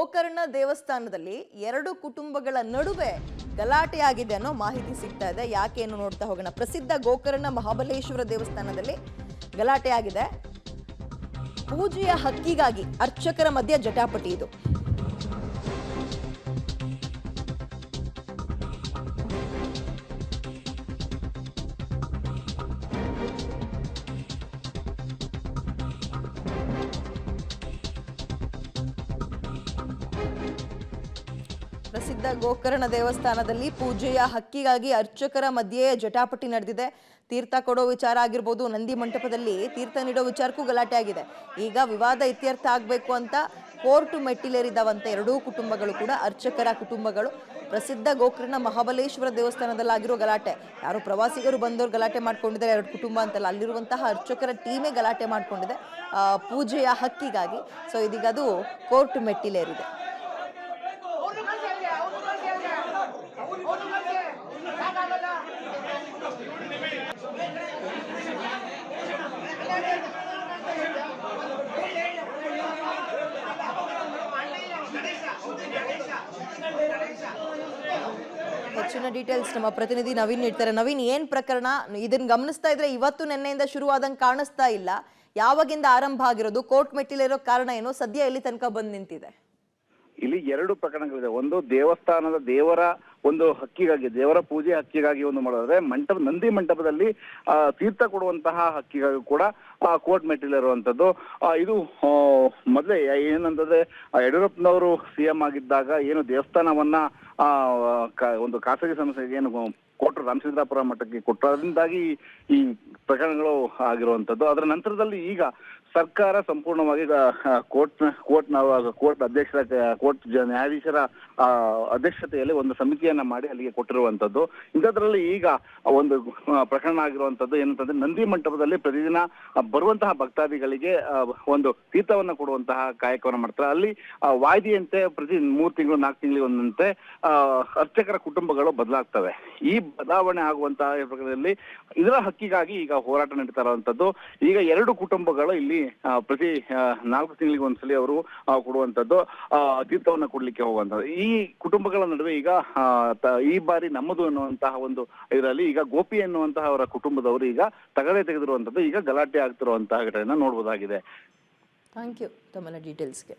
ಗೋಕರ್ಣ ದೇವಸ್ಥಾನದಲ್ಲಿ ಎರಡು ಕುಟುಂಬಗಳ ನಡುವೆ ಗಲಾಟೆಯಾಗಿದೆ ಅನ್ನೋ ಮಾಹಿತಿ ಸಿಗ್ತಾ ಇದೆ. ಯಾಕೆ ಏನು ನೋಡ್ತಾ ಹೋಗೋಣ. ಪ್ರಸಿದ್ಧ ಗೋಕರ್ಣ ಮಹಾಬಲೇಶ್ವರ ದೇವಸ್ಥಾನದಲ್ಲಿ ಗಲಾಟೆಯಾಗಿದೆ. ಪೂಜೆಯ ಹಕ್ಕಿಗಾಗಿ ಅರ್ಚಕರ ಮಧ್ಯೆ ಜಟಾಪಟಿ ಇದು. ಪ್ರಸಿದ್ಧ ಗೋಕರ್ಣ ದೇವಸ್ಥಾನದಲ್ಲಿ ಪೂಜೆಯ ಹಕ್ಕಿಗಾಗಿ ಅರ್ಚಕರ ಮಧ್ಯೆ ಜಟಾಪಟಿ ನಡೆದಿದೆ. ತೀರ್ಥ ಕೊಡೋ ವಿಚಾರ ಆಗಿರ್ಬೋದು, ನಂದಿ ಮಂಟಪದಲ್ಲಿ ತೀರ್ಥ ನೀಡೋ ವಿಚಾರಕ್ಕೂ ಗಲಾಟೆ ಆಗಿದೆ. ಈಗ ವಿವಾದ ಇತ್ಯರ್ಥ ಆಗಬೇಕು ಅಂತ ಕೋರ್ಟ್ ಮೆಟ್ಟಿಲೇರಿದವಂತೆ ಎರಡೂ ಕುಟುಂಬಗಳು ಕೂಡ, ಅರ್ಚಕರ ಕುಟುಂಬಗಳು. ಪ್ರಸಿದ್ಧ ಗೋಕರ್ಣ ಮಹಾಬಲೇಶ್ವರ ದೇವಸ್ಥಾನದಲ್ಲಾಗಿರೋ ಗಲಾಟೆ, ಯಾರು ಪ್ರವಾಸಿಗರು ಬಂದವರು ಗಲಾಟೆ ಮಾಡ್ಕೊಂಡಿದ್ದಾರೆ, ಎರಡು ಕುಟುಂಬ ಅಂತಲ್ಲ, ಅಲ್ಲಿರುವಂತಹ ಅರ್ಚಕರ ಟೀಮೇ ಗಲಾಟೆ ಮಾಡ್ಕೊಂಡಿದೆ ಪೂಜೆಯ ಹಕ್ಕಿಗಾಗಿ. ಸೊ ಇದೀಗ ಅದು ಕೋರ್ಟ್ ಮೆಟ್ಟಿಲೇರಿದೆ. ಹೆಚ್ಚಿನ ಡೀಟೇಲ್ಸ್ ನಮ್ಮ ಪ್ರತಿನಿಧಿ ನವೀನ್ ನೀಡ್ತಾರೆ. ನವೀನ್, ಏನ್ ಪ್ರಕರಣ? ಇದನ್ನ ಗಮನಿಸ್ತಾ ಇದ್ರೆ ಇವತ್ತು ನಿನ್ನೆಯಿಂದ ಶುರುವಾದಂಗೆ ಕಾಣಿಸ್ತಾ ಇಲ್ಲ. ಯಾವಾಗಿಂದ ಆರಂಭ ಆಗಿರೋದು? ಕೋರ್ಟ್ ಮೆಟ್ಟಿಲಿರೋ ಕಾರಣ ಏನು? ಸದ್ಯ ಎಲ್ಲಿ ತನಕ ಬಂದು ನಿಂತಿದೆ? ಇಲ್ಲಿ ಎರಡು ಪ್ರಕರಣಗಳಿದೆ. ಒಂದು ದೇವಸ್ಥಾನದ ದೇವರ ಒಂದು ಹಕ್ಕಿಗಾಗಿ, ದೇವರ ಪೂಜೆ ಹಕ್ಕಿಗಾಗಿ ಒಂದು ಮಾಡೋದ್ರೆ, ನಂದಿ ಮಂಟಪದಲ್ಲಿ ತೀರ್ಥ ಕೊಡುವಂತಹ ಹಕ್ಕಿಗಾಗಿ ಕೂಡ ಕೋರ್ಟ್ ಮೆಟ್ಟಿಲಿರುವಂತದ್ದು. ಇದು ಮೊದಲೇ ಏನಂತಂದ್ರೆ, ಯಡಿಯೂರಪ್ಪನವರು CM ಆಗಿದ್ದಾಗ ಏನು ದೇವಸ್ಥಾನವನ್ನ ಒಂದು ಖಾಸಗಿ ಸಂಸ್ಥೆಗೆ ಏನು ಕೊಟ್ಟರು, ರಾಮಚಂದ್ರಾಪುರ ಮಠಕ್ಕೆ ಕೊಟ್ಟರು, ಅದರಿಂದಾಗಿ ಈ ಪ್ರಕರಣಗಳು ಆಗಿರುವಂತದ್ದು. ಅದರ ನಂತರದಲ್ಲಿ ಈಗ ಸರ್ಕಾರ ಸಂಪೂರ್ಣವಾಗಿ ಕೋರ್ಟ್ ನ್ಯಾಯಾಧೀಶರ ಅಧ್ಯಕ್ಷತೆಯಲ್ಲಿ ಒಂದು ಸಮಿತಿಯನ್ನ ಮಾಡಿ ಅಲ್ಲಿಗೆ ಕೊಟ್ಟಿರುವಂತದ್ದು. ಇಂಥದ್ರಲ್ಲಿ ಈಗ ಒಂದು ಪ್ರಕರಣ ಆಗಿರುವಂತದ್ದು ಏನಂತಂದ್ರೆ, ನಂದಿ ಮಂಟಪದಲ್ಲಿ ಪ್ರತಿದಿನ ಬರುವಂತಹ ಭಕ್ತಾದಿಗಳಿಗೆ ಒಂದು ತೀರ್ಥವನ್ನ ಕೊಡುವಂತಹ ಕಾಯಕವನ್ನ ಮಾಡ್ತಾರೆ. ಅಲ್ಲಿ ವಾಯ್ದೆಯಂತೆ ಪ್ರತಿ 3 ತಿಂಗಳು 4 ತಿಂಗಳಿಗೆ ಒಂದಂತೆ ಅರ್ಚಕರ ಕುಟುಂಬಗಳು ಬದಲಾಗ್ತವೆ. ಈ ಬದಲಾವಣೆ ಆಗುವಂತಹ ಪ್ರಕರಣದಲ್ಲಿ ಇದರ ಹಕ್ಕಿಗಾಗಿ ಈಗ ಹೋರಾಟ ನಡೀತಾ ಇರುವಂತದ್ದು. ಈಗ ಎರಡು ಕುಟುಂಬಗಳು ಇಲ್ಲಿ ಪ್ರತಿ 4 ತಿಂಗಳಿಗೆ ಒಂದ್ಸಲಿ ಅವರು ಕೊಡುವಂತದ್ದು, ತೀರ್ಥವನ್ನ ಕೊಡ್ಲಿಕ್ಕೆ ಹೋಗುವಂತದ್ದು. ಈ ಕುಟುಂಬಗಳ ನಡುವೆ ಈಗ ಈ ಬಾರಿ ನಮ್ಮದು ಅನ್ನುವಂತಹ ಒಂದು ಇದರಲ್ಲಿ ಈಗ ಗೋಪಿ ಎನ್ನುವಂತಹ ಅವರ ಕುಟುಂಬದವರು ಈಗ ತಗಡೆ ತೆಗೆದಿರುವಂತದ್ದು. ಈಗ ಗಲಾಟೆ ಆಗ್ತಿರುವಂತಹ ಘಟನೆ ನೋಡ್ಬೋದಾಗಿದೆ. ಥ್ಯಾಂಕ್ ಯು ತಮ್ಮ ಡೀಟೇಲ್ಸ್ಗೆ.